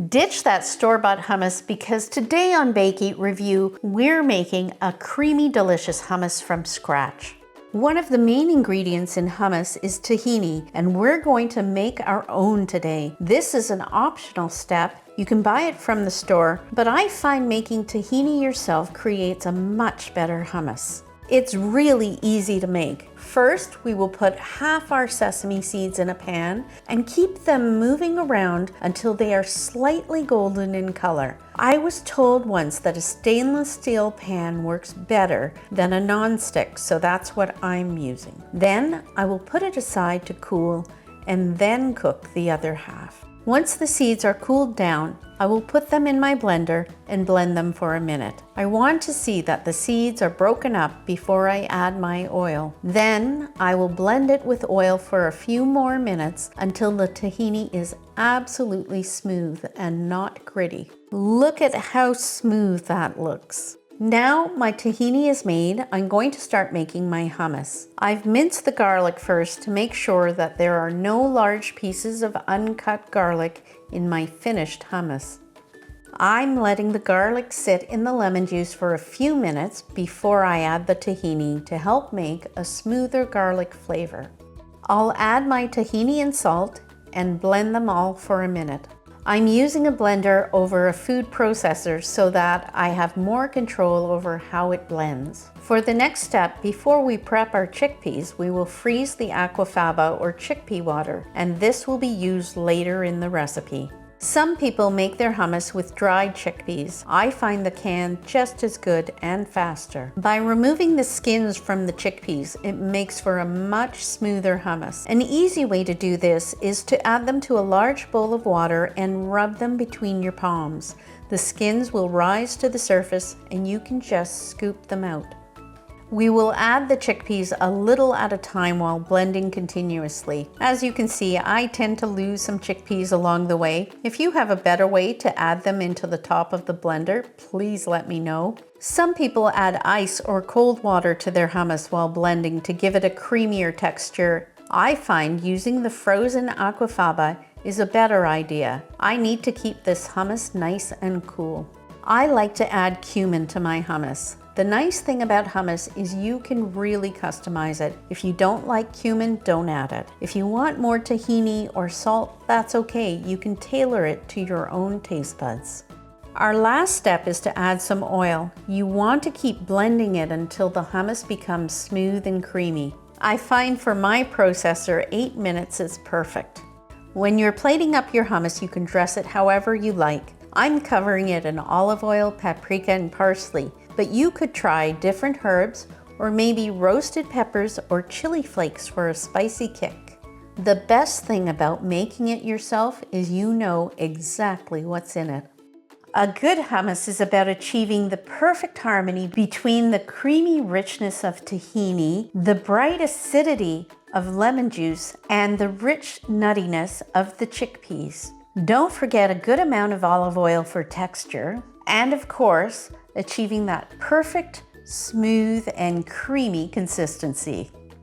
Ditch that store-bought hummus because today on Bake Eat Review, we're making a creamy, delicious hummus from scratch. One of the main ingredients in hummus is tahini, and we're going to make our own today. This is an optional step. You can buy it from the store, but I find making tahini yourself creates a much better hummus. It's really easy to make. First, we will put half our sesame seeds in a pan and keep them moving around until they are slightly golden in color. I was told once that a stainless steel pan works better than a non-stick, so that's what I'm using. Then I will put it aside to cool and then cook the other half. Once the seeds are cooled down, I will put them in my blender and blend them for a minute. I want to see that the seeds are broken up before I add my oil. Then I will blend it with oil for a few more minutes until the tahini is absolutely smooth and not gritty. Look at how smooth that looks. Now my tahini is made, I'm going to start making my hummus. I've minced the garlic first to make sure that there are no large pieces of uncut garlic in my finished hummus. I'm letting the garlic sit in the lemon juice for a few minutes before I add the tahini to help make a smoother garlic flavor. I'll add my tahini and salt and blend them all for a minute. I'm using a blender over a food processor so that I have more control over how it blends. For the next step, before we prep our chickpeas, we will freeze the aquafaba or chickpea water, and this will be used later in the recipe. Some people make their hummus with dried chickpeas. I find the can just as good and faster. By removing the skins from the chickpeas, it makes for a much smoother hummus. An easy way to do this is to add them to a large bowl of water and rub them between your palms. The skins will rise to the surface and you can just scoop them out. We will add the chickpeas a little at a time while blending continuously. As you can see, I tend to lose some chickpeas along the way. If you have a better way to add them into the top of the blender, please let me know. Some people add ice or cold water to their hummus while blending to give it a creamier texture. I find using the frozen aquafaba is a better idea. I need to keep this hummus nice and cool. I like to add cumin to my hummus. The nice thing about hummus is you can really customize it. If you don't like cumin, don't add it. If you want more tahini or salt, that's okay. You can tailor it to your own taste buds. Our last step is to add some oil. You want to keep blending it until the hummus becomes smooth and creamy. I find for my processor, 8 minutes is perfect. When you're plating up your hummus, you can dress it however you like. I'm covering it in olive oil, paprika, and parsley, but you could try different herbs or maybe roasted peppers or chili flakes for a spicy kick. The best thing about making it yourself is you know exactly what's in it. A good hummus is about achieving the perfect harmony between the creamy richness of tahini, the bright acidity of lemon juice, and the rich nuttiness of the chickpeas. Don't forget a good amount of olive oil for texture, and of course, achieving that perfect, smooth, and creamy consistency.